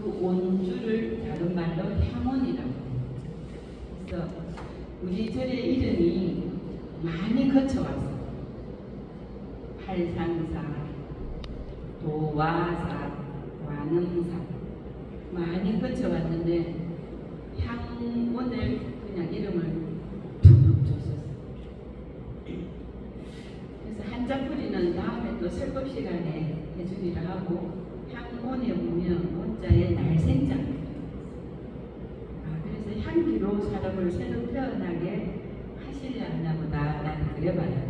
그 온주를 다른 말로 향원이라고 해요. 그래서 우리 절의 이름이 많이 거쳐왔어요. 팔상사, 도화사, 완음사 많이 거쳐왔는데 향원을 그냥 이름을 툭툭 줬었어요. 그래서 한자풀이는 다음에 또 설법 시간에 해주기로 하고, 향원에 보면 원자에 날생자, 그래서 향기로 사람을 새로 태어나게 하시려 하나 보다 나는 그래봐야.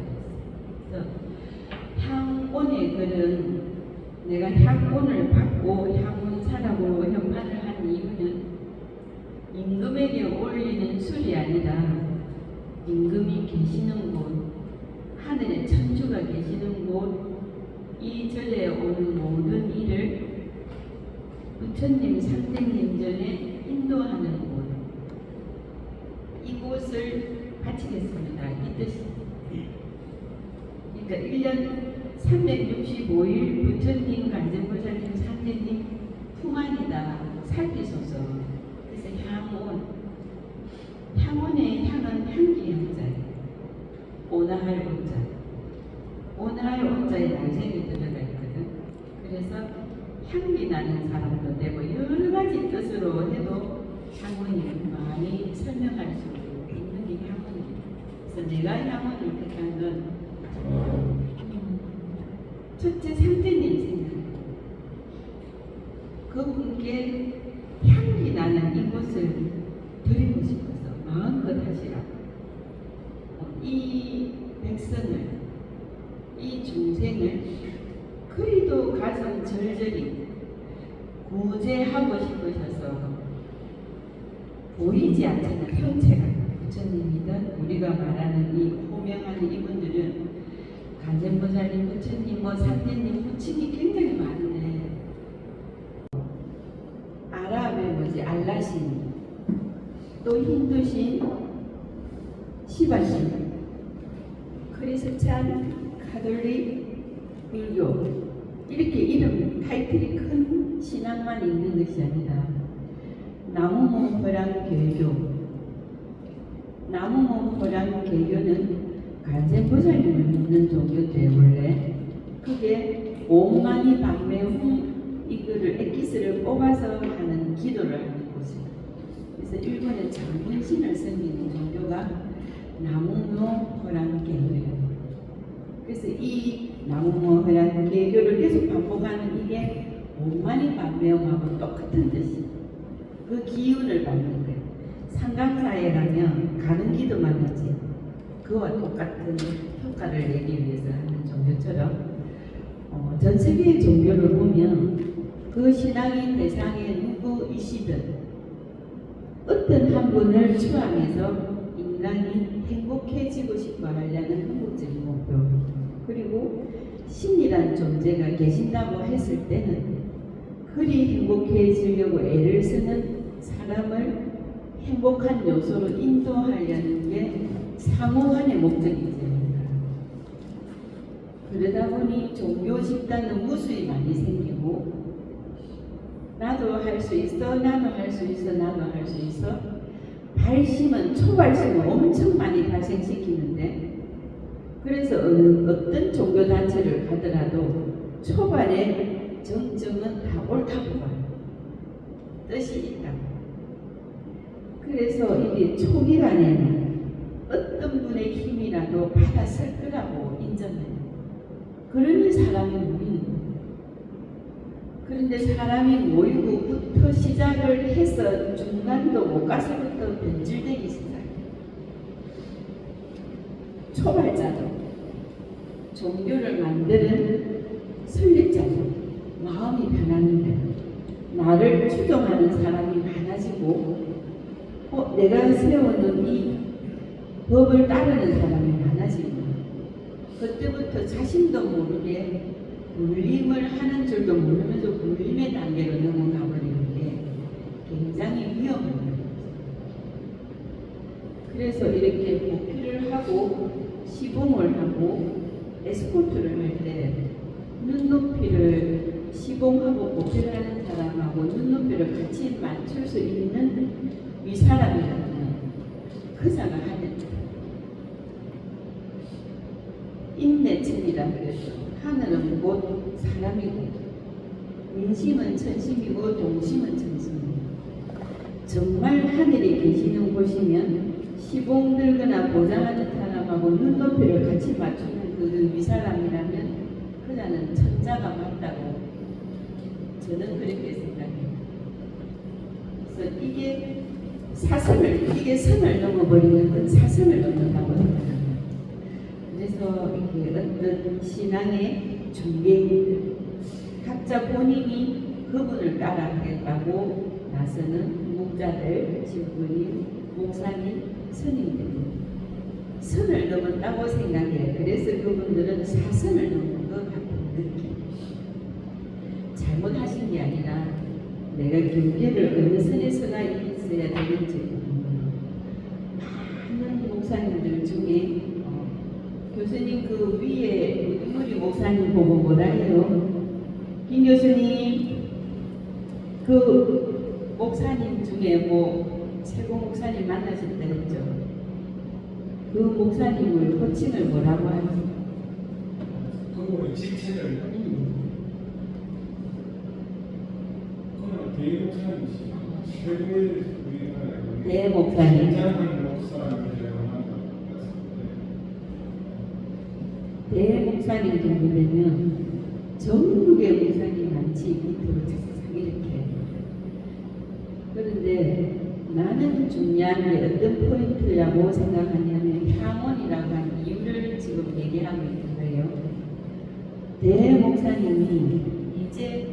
그래서 향원의 글은 내가 향원을 받고 향원사라고 현판을 한 이유는 임금에게 올리는 술이 아니라 임금이 계시는 곳, 하늘에 천주가 계시는 곳, 이 절에 오는 모든 일을 부처님, 상대님 전에 인도하는 곳, 이곳을 바치겠습니다. 이 뜻이. 그러니까 1년 365일 부처님, 관세음보살님, 상대님 풍안이다 살피소서. 그래서 향원, 향원의 향은 향기 향자예요. 오나할 온자, 오나할 온자에 날생이 들어가 있거든. 그래서 향기 나는 사람도 되고 여러 가지 뜻으로 해도 향원이 많이 설명할 수 있는 게 향원이에요. 그래서 내가 향원을 택한 건 첫째 상대님 생각, 그분께 향기 나는 이곳을 드리고 싶어서 마음껏 하시라고. 이 백성을, 이 중생을 그리도 가슴 절절히 구제하고 싶으셔서 보이지 않는 현체가 부처님이든 우리가 말하는 이 호명하는 이분들은 관세음보살님, 부처님, 상대님, 부친이 굉장히 많은데, 아랍의 뭐지 알라신, 또 힌두신, 시바신, 크리스찬, 가톨릭, 불교, 이렇게 이름 타이틀이 큰 신앙만 있는 것이 아니라 나무모호랑 개교는 관세음보살님을 믿는 종교인데, 원래 그게 옴마니 방매훔 이거를 엑기스를 뽑아서 하는 기도를 하는 곳이에요. 그래서 일본의 장문신을 섬기는 종교가 나무모호랑 개교예요. 그래서 이 나무모호랑 개교를 계속 반복하는 이게 옴마니 방매움하고 똑같은 뜻이, 그 기운을 받는 거예요. 상강사에 가면 가는 기도만 하지 그와 똑같은 효과를 내기 위해서 하는 종교처럼, 전 세계의 종교를 보면 그 신앙의 대상의 누구이시든 어떤 한 분을 추앙해서 인간이 행복해지고 싶어 하려는 궁극적인 목표, 그리고 신이란 존재가 계신다고 했을 때는 그리 행복해지려고 애를 쓰는 사람을 행복한 요소로 인도하려는 게 상호간의 목적이죠. 그러다 보니 종교 집단은 무수히 많이 생기고, 나도 할 수 있어, 나도 할 수 있어, 나도 할 수 있어, 발심은, 초발심을 엄청 많이 발생시키는데, 그래서 어떤 종교 단체를 가더라도 초반에 정점은 다 옳다고 봐요. 뜻이 있다. 그래서 이게 초기간에는 어떤 분의 힘이라도 받아설 거라고 인정해요. 그러니 사람이 모이는 거예요. 그런데 사람이 모이고부터 시작을 해서 중간도 못 가서부터 변질되기 시작해요. 초발자도, 종교를 만드는 설립자도 마음이 변하는데, 나를 추종하는 사람이 많아지고, 내가 세우는 이 법을 따르는 사람이 많아지고, 그때부터 자신도 모르게 불림을 하는 줄도 모르면서 불림의 단계로 넘어가 버리는 게 굉장히 위험한 거예요. 그래서 이렇게 복귀를 하고 시봉을 하고 에스코트를 할 때 눈높이를, 시봉하고 복귀를 하는 사람하고 눈높이를 인심은 천심이고 동심은 천심이에요. 정말 하늘에 계시는 곳이면 시봉 들거나 보장하는 사람하고 눈높이를 같이 맞추는 그 위사람이라면 그자는 천자가 맞다고 저는 그렇게 생각해요. 그래서 이게 선을 넘어버리는 건 사선을 넘는다고 생각합니다. 그래서 이렇게 어떤 신앙의 중개인들 각자 본인이 그분을 따라하겠다고 나서는 목자들, 직분인, 목사님, 스님들 선을 넘었다고 생각해요. 그래서 그분들은 사선을 넘는 것 같은 느낌. 잘못하신 게 아니라 내가 경계를 어느 선에 서가 있어야 되는지 많은 목사님들 중에 교수님 그 위에 우리 목사님 보고 뭐라 해요? 김 교수님 그 목사님 중에 뭐 최고 목사님 만나셨다 했죠? 그 목사님을 호칭을 뭐라고 하지? 그거를 직책을 그건 대목사님이시 최고의 우리가 대목사님. 굉장한 목사님이라고 한다. 대목사님 정도 되면 전국의 목사님 많지 밑으로 착착 이렇게. 그런데 나는 중요한 게 어떤 포인트라고 생각하냐면 향원이라고 하는 이유를 지금 얘기하고 있는 거예요. 대목사님이 이제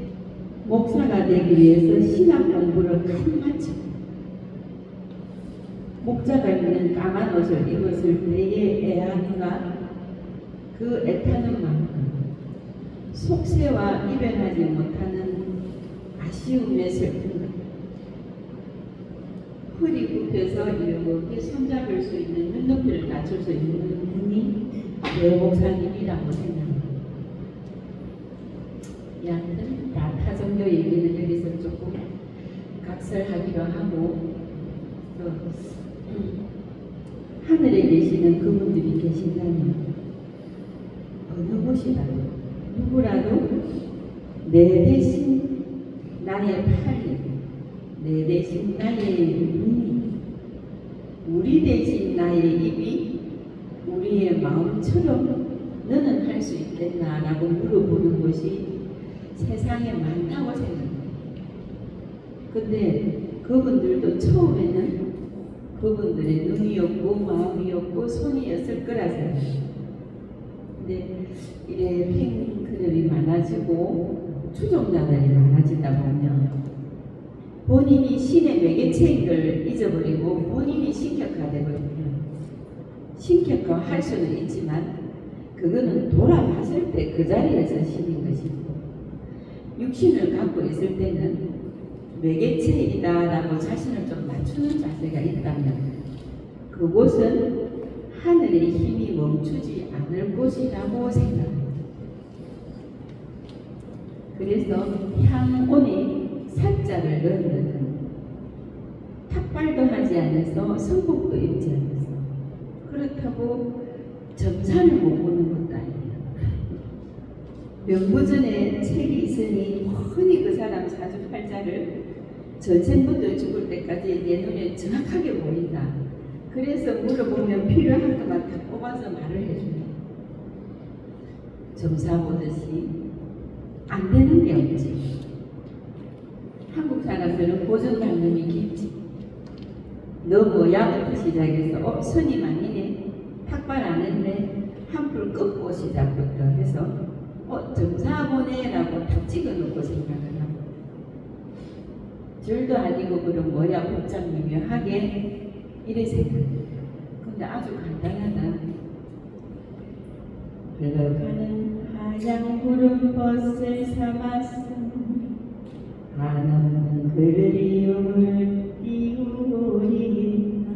목사가 되기 위해서 신학 공부를 큰 마치고 목자가 입는 까만 옷을 입었을 때의 애환과 그 애타는 만큼 속세와 이별하지 못하는 아쉬움의 슬픔 허리 굽혀서 이렇게 손잡을 수 있는 눈높이를 낮출 수 있는 분이 대목사님이라고 생각합니다. 여하튼 다타종교 얘기는 여기서 조금 각설하기로 하고 하늘에 계시는 그분들이 계신다면 어느 곳이라도 누구라도 내 대신 나의 팔이 내 대신 나의 눈이 우리 대신 나의 입이 우리의 마음처럼 너는 할 수 있겠나 라고 물어보는 것이 세상에 많다고 생각해요. 근데 그분들도 처음에는 그분들의 눈이었고 마음이었고 손이었을 거라 생각해요. 근데 이래 팬클럽이 많아지고 추종자들이 많아지다 보면 본인이 신의 매개체인 걸 잊어버리고 본인이 신격화되거든요. 신격화할 수는 있지만 그거는 돌아봤을 때 그 자리에서 신인 것이고 육신을 갖고 있을 때는 매개체이다라고 자신을 좀 낮추는 자세가 있다면 그곳은 하늘의 힘이 멈추지 않을 곳이라고 생각합니다. 그래서 향온에 사자를 넣는 탁발도 하지 않아서 성복도 입지 않아서 그렇다고 점산을 못 보는 것도 아니에요. 명부전에 책이 있으니 흔히 그 사람 사주팔자를 전생부터 죽을 때까지 내 눈에 정확하게 보인다. 그래서 물어보면 필요한 것만 다 뽑아서 말을 해줘요. 점사 보듯이 안 되는 게 없지. 한국 사람들은 고정관념이 깊지. 너 뭐야부터 시작해서 선임 아니네. 탁발 안 했네. 한풀 꺾고 시작부터 해서 점사 보내라고 탁 찍어놓고 생각을 하고 줄도 아니고 그럼 뭐야 복잡미묘하게 이래 생각해요. 근데 아주 간단하다. 흘러가는 하얀 구름 벗을 삼았음 한없는 그리움을 띄우리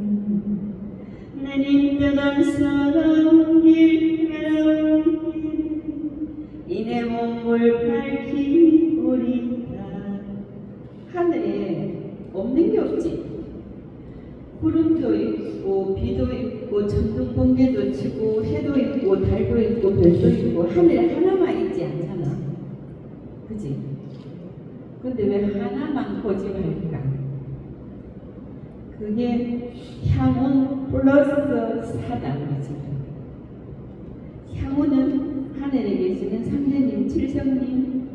내님 떠난 서러운 길 외로운 길 이내 몸을 밝히오리다. 하늘에 없는 게 없지. 구름도 있고 비도 있고 천둥 번개도 치고 해도 있고 달도 있고 별도 있고 하늘에 하나만 있지 않잖아. 그지? 근데 왜 하나만 고집할까? 그게 향후 플러스 사다 그러지. 향후는 하늘에 계시는 상대님, 칠성님,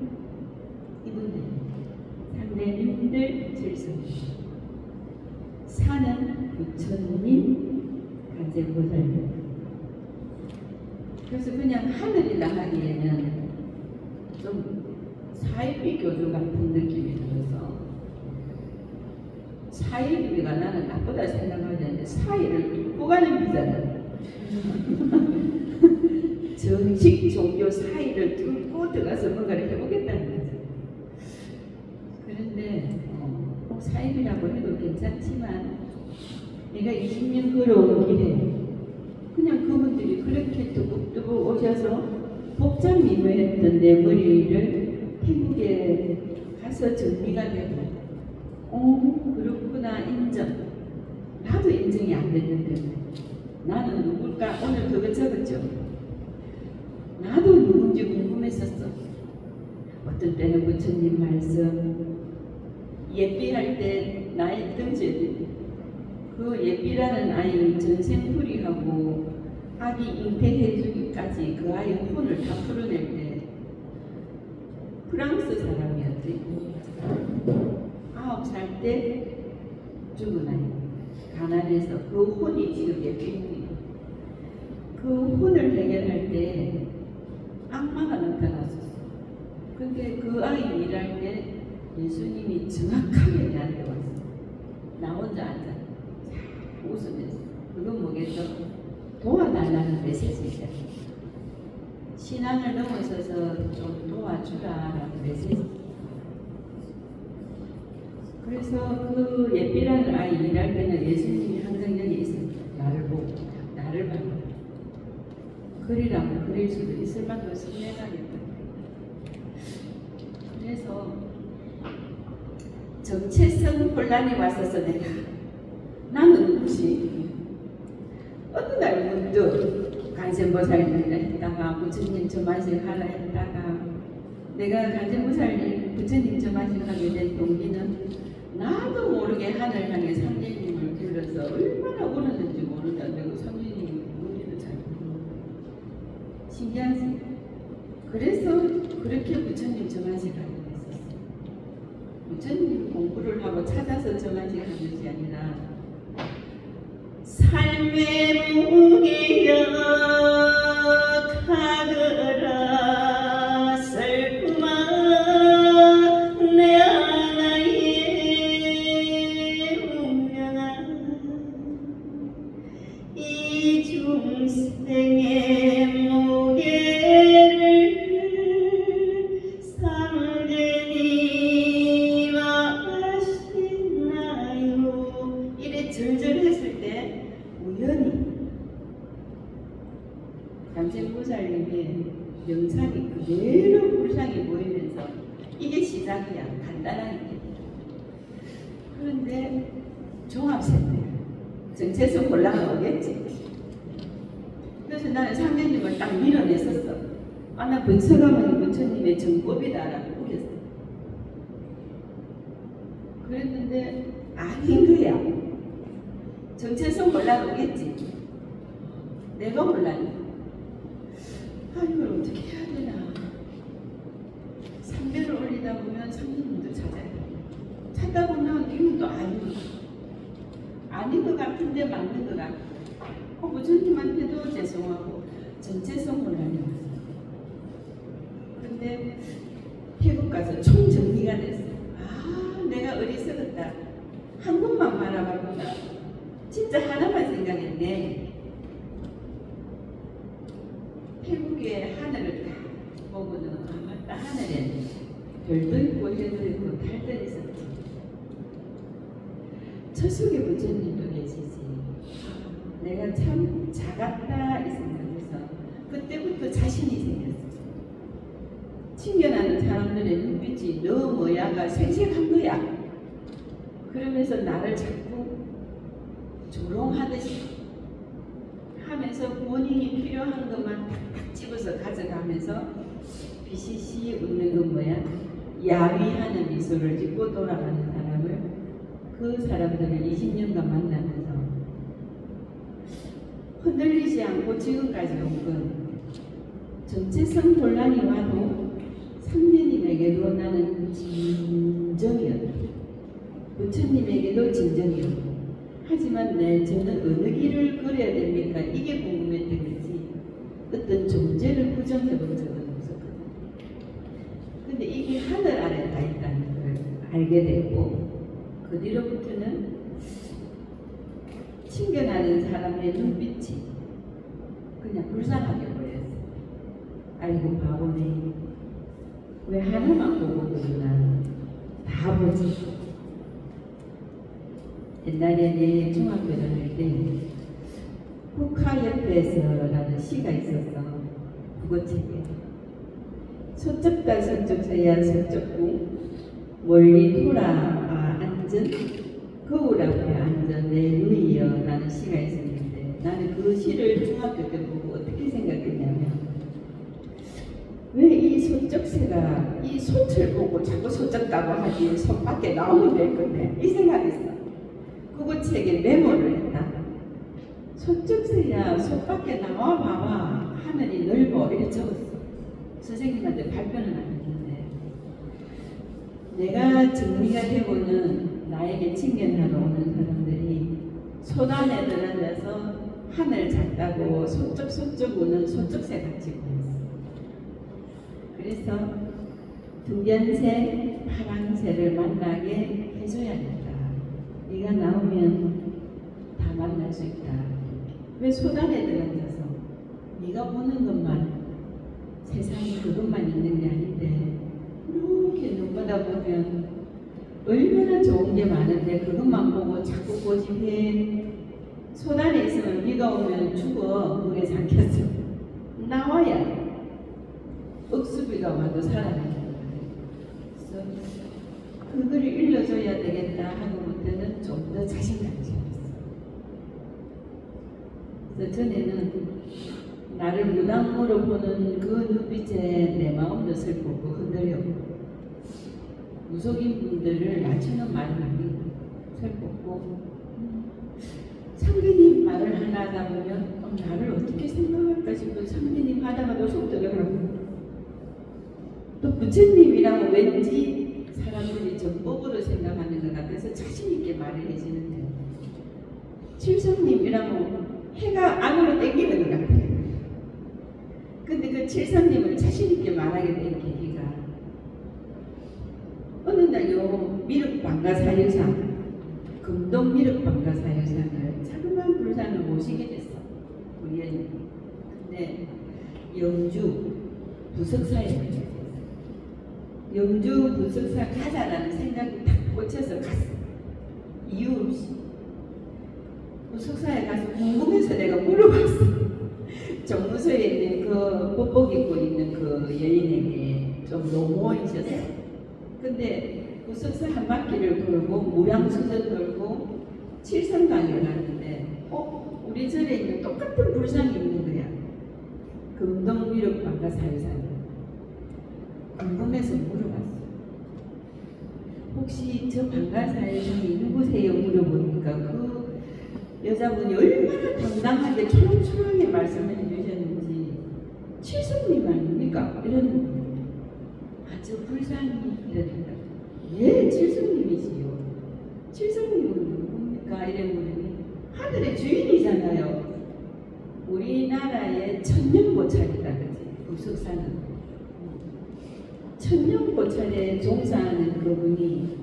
이분들, 상대님들 칠성님. 사는 부처님, 간제보살님. 그래서 그냥 하늘이라 하기에는 좀 사이비 교주 같은 느낌이 들어서, 사이비가 나는 나쁘다 생각하는데 사이를 뚫고 가는 비잖아. 정식 종교 사이를 뚫고 들어가서 뭔가를 해보겠다는 거죠. 그런데 꼭 사이비라고 해도 괜찮지만 내가 20년 걸어온 길에 그냥 그분들이 그렇게 뚜벅뚜벅 오셔서 복장 미모했던 내 머리를 태국에 가서 정리가 되고, 그렇구나, 인정. 나도 인정이 안 됐는데 나는 누굴까? 오늘 그거 적었죠. 나도 누군지 궁금했었어. 어떤 때는 부처님 말씀, 예삐할 때 나의 등지에 그 예삐라는 아이를 전생풀이하고 아기 잉태해주기까지 그 아이의 혼을 다 풀어낼 때 프랑스 사람이었지. 9살 때 죽은 아이, 가난해서 그 혼이 지금 예삐입니다. 그 혼을 해결할 때 악마가 나타났었어. 근데 그 아이 일할 때 예수님이 정확하게 내한테 왔어. 나 혼자 앉아 웃으면서. 그건 뭐겠어? 도와달라는 메시지다. 신앙을 넘어서서 좀 도와주라라는 메시지. 그래서 그 예삐라는 아이 일할 때는 예수님이 항상 여기 있어요. 나를 보고, 나를 봐요. 그리라면 그릴 수도 있을 만큼 선명하겠다. 그래서 정체성 혼란이 왔어서 내가 나는 누구지? 어느 날 문득 간센보살님이라 했다가 부처님 저만식 하라 했다가 내가 간센보살님 부처님 저만식 하게 된 동기는 나도 모르게 하늘 향해 상제님을 불러서 얼마나 울었는지 모른다. 내가 상제님이 뭔지도 잘 모르고 신기하지? 그래서 그렇게 부처님 저만식 하게 됐었어. 부처님 공부를 하고 찾아서 저만식 하는 것이 아니라 삶의 무게역하더라 슬픔아 내 하나의 운명아 이 중생의 무게를 상대님 아시나요? 이래 절절했을 때 우연히 간센보살님의 명상이 그대로 불상이 보이면서 이게 시작이야. 간단하게. 그런데 종합세대 정체성 혼란이 오겠지. 그래서 나는 상대님을 딱 밀어냈었어. 나 번서가면 부처님의 정법이다라고 웃겼어. 그랬는데 아닌 거야. 정체성 혼란 오겠지. 내가 혼란이. 이걸 어떻게 해야 되나. 삼배를 올리다 보면 상대님도 찾아야 돼. 찾다 보면 이건 또 아닌 것 같아. 아닌 것 같은데 맞는 것 같아. 부처님한테도 죄송하고 정체성 혼란이 왔어. 근데 태국 가서 총정리가 됐어. 내가 어리석었다. 한 곳만 바라봤구나. 진짜 하나만 생각했네. 태국의 하늘을 딱 보고는 맞다. 하늘에 별도 있고 해도 있고 달도 있었지. 저속에 부처님도 계시지. 내가 참 작았다 이 생각해서 그때부터 자신이 생겼어. 친견하는 사람들의 눈빛이 너 뭐야가 생색한 거야. 그러면서 나를 자꾸 조롱하듯이 하면서 본인이 필요한 것만 탁탁 집어서 가져가면서 비시시 웃는 건 뭐야? 야위하는 미소를 짓고 돌아가는 사람을, 그 사람들을 20년간 만나면서 흔들리지 않고 지금까지 온 건 정체성 혼란이 와도 상대님에게도 나는 진정이었다. 부처님에게도 진정이었고, 하지만 저는 어느 길을 걸어야 됩니까? 이게 궁금했던 거지 어떤 존재를 부정해 본 적은 없었거든. 근데 이게 하늘 아래 다 있다는 걸 알게 됐고, 그 뒤로부터는 친근하는 사람의 눈빛이 그냥 불쌍하게 보였어. 아이고 바보네, 왜 하나만 보고 그러나, 다 보지. 옛날에 내 중학교 다닐 때 국화옆에서라는 시가 있었어. 국어책에 서쪽달 서쪽서야 서쪽궁 멀리 돌아 앉은 거울 앞에 앉은 내 누이여 라는 시가 있었는데, 나는 그 시를 중학교 때 보고 어떻게 생각했냐면, 왜 이 서쪽새가 이 솥을 보고 자꾸 서쪽다고 하지 솥 밖에 나오면 될 건데, 이 생각했어. 국어책에 메모를 했다. 서쪽새야 솥 밖에 나와 봐봐, 하늘이 넓어, 이렇게 적었어. 선생님한테 발표는 안 했는데, 내가 정리가 되고는 나에게 친견하러 오는 사람들이 솥 안에 들어앉아서 하늘 작다고 서쪽 우는 서쪽새 같이 보였어. 그래서 등변새, 파랑새를 만나게 해줘야겠다. 네가 나오면 다 만날 수 있다. 왜 솥 안에 들어앉아서 네가 보는 것만, 세상에 그것만 있는 게 아닌데, 이렇게 눈보다 보면 얼마나 좋은 게 많은데 그것만 보고 자꾸 고집해. 솥 안에 있으면 비가 오면 죽어. 물에 잠겼어. 나와야 억수비가 와도 살아나는 거예요. 그래서 그거를 일러줘야 되겠다 하고부터는 좀 더 자신감이 생겼어. 그래서 전에는 나를 무당으로 보는 그 눈빛에 내 마음도 슬프고 흔들렸고, 무속인 분들을 낮추는 말을 하기 슬펐고, 상대님 말을 하나 하다 보면 나를 어떻게 생각할까 싶어 상대님 하다가도 속 들어가고, 또 부처님이라고 왠지 사람들이 전법으로 생각하는 것 같아서 자신 있게 말을 해주는데, 칠성님이라고 해가 안으로 땡기는 것 같아요. 근데 그 칠성님을 자신 있게 말하게 된 계기가, 어느 날 요 미륵방가사유상, 금동 미륵방가사유상을 자그마한 불상을 모시게 됐어, 우연히. 근데 영주 부석사에 모시게 됐어. 영주 부석사 가자라는 생각이 딱 꽂혀서 갔어. 이유 없이. 부석사에 가서 궁금해서 내가 물어봤어. 정무소에 있는 그 법복 입고 있는 그 여인에게 좀 노모이셔서. 근데 부석사 한 바퀴를 돌고 무량수전 돌고 칠성강을 갔는데, 우리 절에 있는 똑같은 불상이 있는 거야. 금동미륵방가사유상이. 궁금해서 물어봤어. 혹시 저 방가사유상이 누구세요? 물어보니까 그 여자분이 얼마나 당당하게 초롱초롱하게 말씀을 해주셨는지, 칠성님 아닙니까? 이러는 거예요. 저 불상이 이러니까, 예, 칠성님이지요. 칠성님은 누굽니까? 이러더니 하늘의 주인이잖아요. 우리나라의 천년고찰이다, 그지? 부석사는 천년고찰에 종사하는 그분이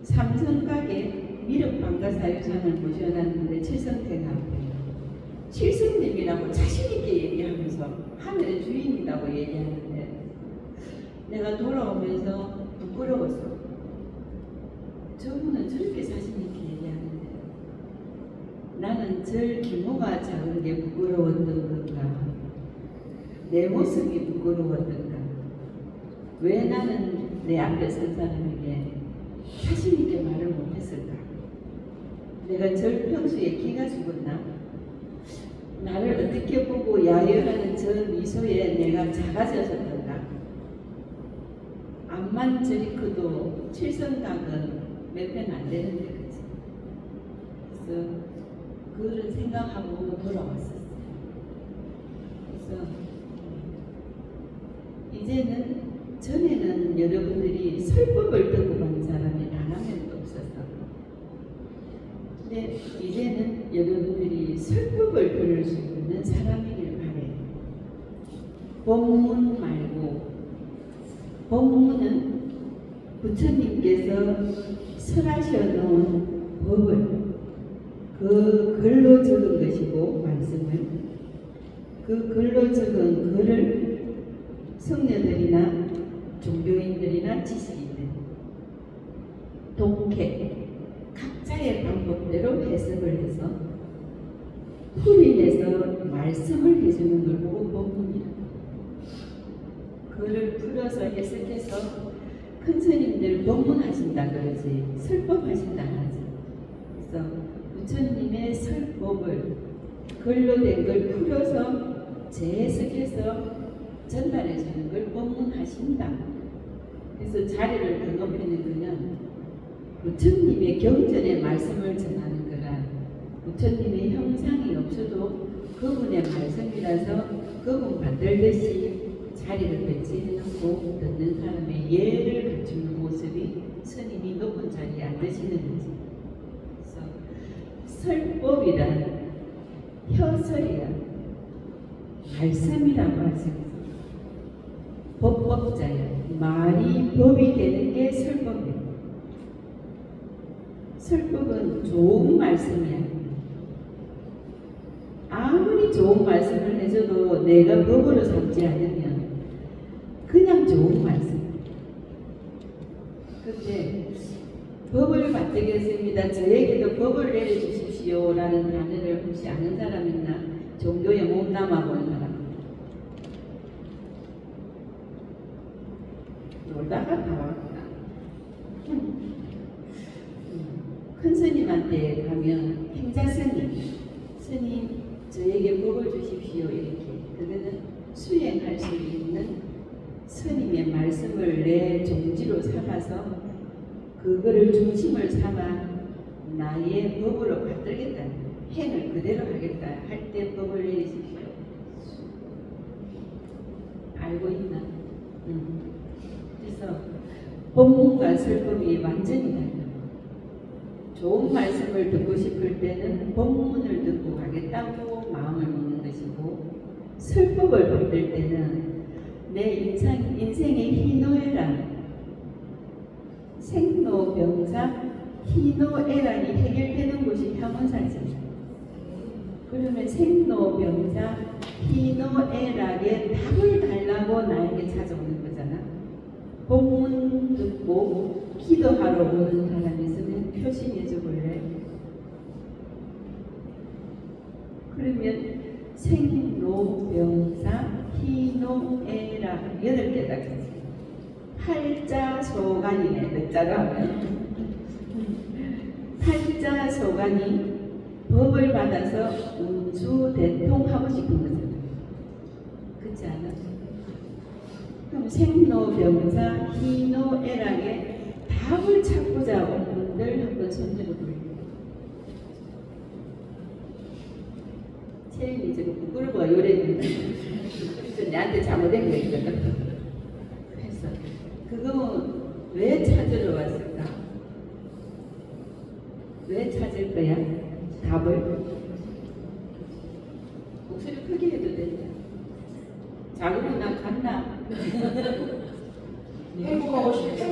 삼성각에 미륵방가사유상을 모셔놨는데, 칠성태가 칠성님이라고 자신있게 얘기하면서 하늘의 주인이라고 얘기하는데, 내가 돌아오면서 부끄러웠어. 저분은 저렇게 자신있게 얘기하는데 나는 절 규모가 작은 게 부끄러웠던 건가, 내 모습이 부끄러웠던가, 왜 나는 내 앞에 선 사람에게 자신있게 말을 못했을까? 내가 절 평소에 기가 죽었나? 나를 어떻게 보고 야유하는 저 미소에 내가 작아졌었던가? 암만 저리 커도 칠성각은 몇 편 안 되는데, 그치? 그래서 그런 생각하고 돌아왔었어요. 그래서 이제는, 전에는 여러분들이 설법을 듣고 간 사람이 단 한 명도 없었어. 근데 이제는 여러분들이 설법을 들을 수 있는 사람이길 바래요. 법문 말고, 법문은 부처님께서 설하셔 놓은 법을 그 글로 적은 것이고, 말씀을 그 글로 적은 글을 성녀들이나 종교인들이나 지식인들, 독해, 각자의 방법대로 해석을 해서 풀이내서 말씀을 해주는 걸 보고 법문이라. 그를 풀어서 해석해서 큰 스님들 법문하신다 그러지, 설법하신다 하지. 그래서 부처님의 설법을 글로 된 걸 풀어서 재해석해서 전달해 주는 걸 법문하신다. 그래서 자리를 더 높이는 거는 부처님의 경전의 말씀을 전하는 거라, 부처님의 형상이 없어도 그분의 말씀이라서 그분 받들듯이 자리를 배치해 놓고 듣는 사람의 예를 갖추는 모습이 스님이 높은 자리에 앉으시는 거지. 그래서 설법이란 혀설이야, 말씀이라고 하죠. 법법자야. 말이 법이 되는 게 설법이야. 설법은 좋은 말씀이야. 아무리 좋은 말씀을 해줘도 내가 법으로 삼지 않으면 그냥 좋은 말씀. 근데 법을 받들겠습니다, 저에게도 법을 내려주십시오 라는 단어를 혹시 아는 사람 있나? 종교에 몸담아 본 사람. 놀다가 다 왔구나. 큰 스님한테 가면 행자스님, 스님 저에게 법을 주십시오 이렇게. 그거는 수행할 수 있는 스님의 말씀을 내 종지로 삼아서 그거를 중심을 삼아 나의 법으로 받들겠다, 행을 그대로 하겠다 할 때 법을 내리십시오. 알고 있나? 그래서 법문과 설법이 완전히 달라. 좋은 말씀을 듣고 싶을 때는 법문을 듣고 가겠다고 마음을 먹는 것이고, 설법을 받을 때는 내 인생의 희노애락, 생로병사 희노애락이 해결되는 곳이 평온사지. 그러면 생로병사 희노애락의 답을 달라고 나에게 찾아오는 거잖아. 법문 듣고 기도하러 오는 사람이 있으면 표심해줘 볼래? 그러면 생로병사 희노애락 8개 닥치지. 팔자소관이네, 몇 자로 하면. 팔자소관이 법을 받아서 운수대통하고 싶은 거잖아. 그렇지 않아? 그럼 생로병사 희노애락에 답을 찾고자 온 분들 한번 손들어 볼게요. 체인이 지금 부끄러워 요래는 내한테 잘못된 거 있거든. 그래서 그거 왜 찾으러 왔을까? 왜 찾을 거야? 답을. 목소리 크게 해도 된다. 자고로 나 갔나? 행복하고 싶다.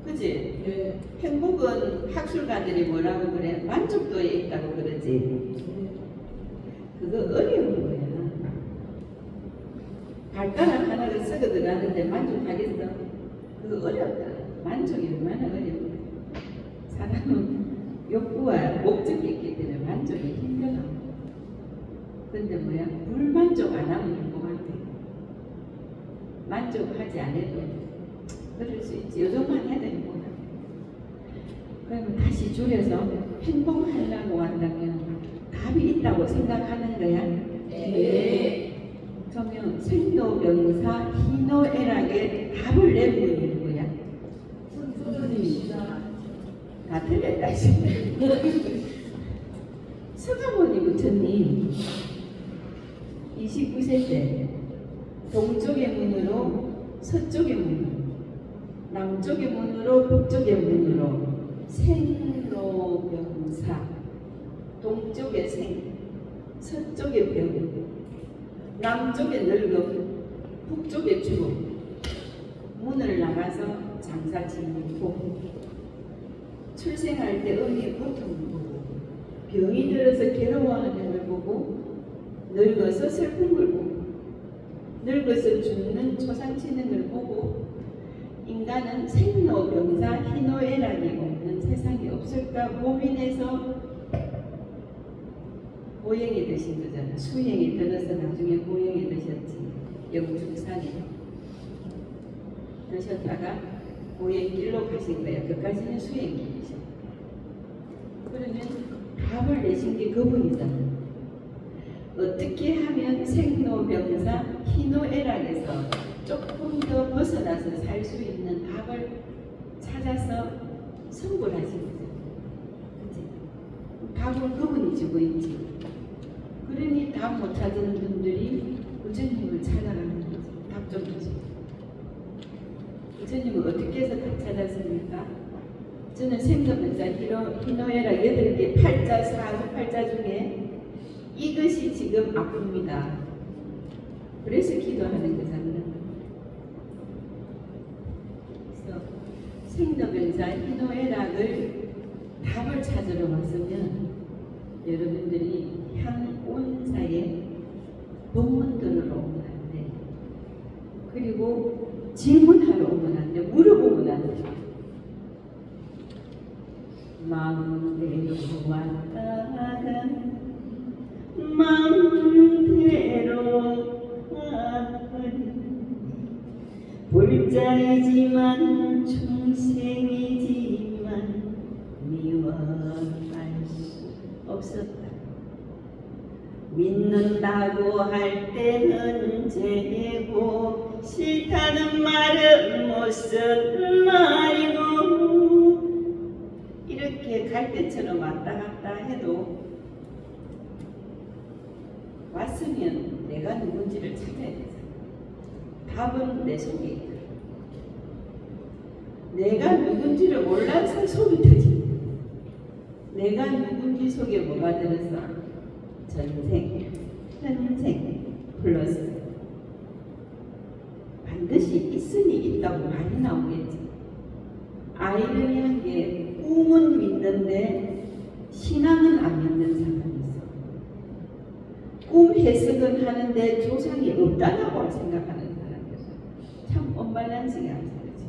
그치? 네. 행복은 학술가들이 뭐라고 그래? 만족도에 있다고 그러지. 그거 어려운 거야. 발가락 하나를 썩어 들어가는데 만족하겠어? 그거 어렵다. 만족이 얼마나 어려워. 사람은 욕구와 목적이 있기 때문에 만족이 힘들어. 근데 뭐야? 불만족 안 하면 행복한데. 만족하지 않아도 그럴 수 있지. 요 정도만 해도 행복하다. 그러면 다시 줄여서 행복하려고 한다면 답이 있다고 생각하는 거야? 네. 그러면 생로병사 희노애락의 답을 내보는 거야. 다 틀렸다 지금. 서가모니 부처님 29세 때 동쪽의 문으로 서쪽의 문으로 남쪽의 문으로 북쪽의 문으로 생로병사 동쪽의 생 서쪽의 병 남쪽의 늙음 북쪽의 죽음 문을 나가서 장사 지내고 출생할 때 어미의 고통을 보고 병이 들어서 괴로워하는 걸 보고 늙어서 슬픈 걸 보고 늙어서 죽는 초상치는 걸 보고 인간은 생로병사 희노애락이 없는 세상이 없을까 고민해서 고행이 되신 거잖아. 수행이 들어서 나중에 고행이 되셨지. 영중산에 되셨다가 고행길로 가신 거야. 그까지는 수행길이죠. 그러면 답을 내신 게 그분이다. 어떻게 하면 생로병사 희노애락에서 조금 더 벗어나서 살 수 있는 답을 찾아서 선고를 하신 거죠. 그치? 답을 그분이 주고 있지. 그러니 답 못 찾는 분들이 부처님을 찾아가는 거죠. 답 좀 주세요. 부처님은 어떻게 해서 답 찾았습니까? 저는 생로병사 희노애락 8개 팔자 사주팔자 중에 이것이 지금 아픕니다. 그래서 기도하는 거잖아요. 그래서 생로병사 희노애락을 답을 찾으러 왔으면 여러분들이 향온사에 법문 들으러 오면 안 돼. 그리고 질문하러 오면 안 돼. 물어보면 안 돼. 마음대로 왔다가 마음대로 불자이지만 중생이지만 미워할 수 없었다. 믿는다고 할 때는 죄고 싫다는 말은 못 쓴 말이고 이렇게 갈대처럼 왔다 갔다 해도 왔으면 내가 누군지를 찾아야 되잖아. 답은 내 속에 있다. 내가 누군지를 몰라서 속이 터지. 내가 누군지 속에 뭐가 들었어? 전생, 현생, 플러스 반드시 있으니 있다고 많이 나오겠지. 아이러니한 게 꿈은 믿는데 신앙은 안 믿는 사람이 있어. 꿈 해석은 하는데 조상이 없다라고 생각하는 사람이 있어. 참 언밸런스가 안 되지.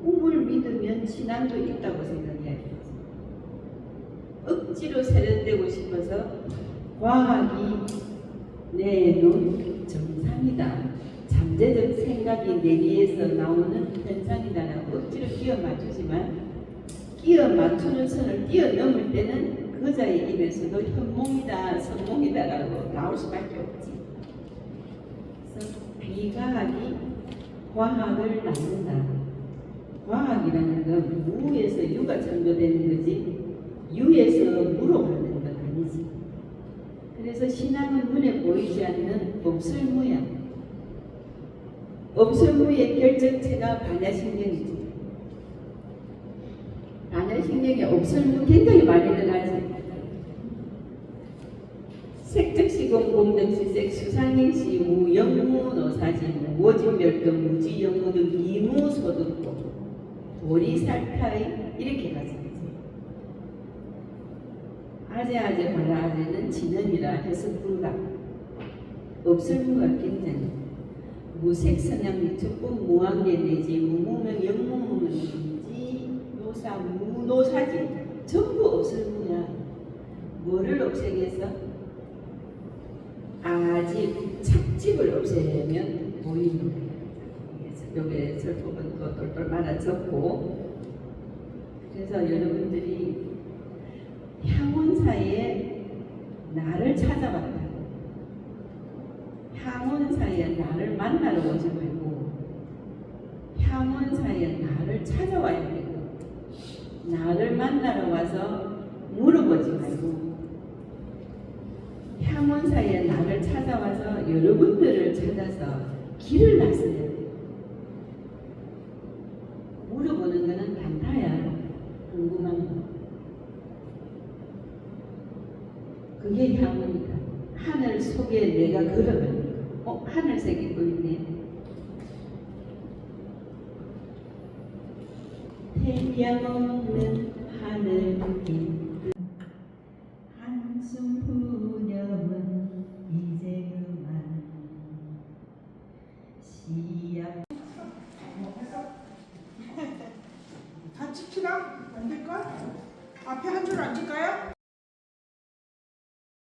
꿈을 믿으면 신앙도 있다고 생각해야 되지. 억지로 세련되고 싶어서 과학이 내 눈 정상이다. 잠재적 생각이 내리에서 나오는 현상이다라고 억지로 끼워 맞추지만 끼워 맞추는 선을 뛰어넘을 때는 그자의 입에서도 현몽이다 선몽이다라고 나올 수밖에 없지. 그래서 비과학이 과학을 낳는다. 과학이라는 건 무에서 유가 창조되는 거지 유에서 무로 가는 건 아니지. 그래서 신앙은 눈에 보이지 않는 없을무야. 없을무의 결정체가 반야신경이지. 반야신경에 없을무 굉장히 많이 들어가지. 색즉시공 공덕시색 수상행시 무 영무 노사지 무오진멸등 무지영무등 이무소득고 도리살타이 이렇게 가지. 아재아재 바라아재는 진언이라 해서 불가. 없을무가 굉장히 무색선양 미척분 무한계 내지 무무명 영무무명이지 노사 무노사지 전부 없을무야. 뭐를 없애겠어? 아집 착집을 없애려면 보이는 거야. 여기에 설법은 또 똘똘 말아 적고. 그래서 여러분들이 향원사에 나를 찾아왔다. 향원 만나러 오지 말고 향원사에 나를 찾아와야 되고 나를 만나러 와서 물어보지 말고 향원사에 나를 찾아와서 여러분들을 찾아서 길을 나서야 돼요. 물어보는 거는 단타야. 궁금한 거. 그게 향원이다. 하늘 속에 내가 걸어가는 거. 하늘색이 또 있네. 태양 없는 하늘 깊은 한숨 푸념은 이제 그만 시약 다 찍히나? 안 될걸? 앞에 한 줄 안 찍까요?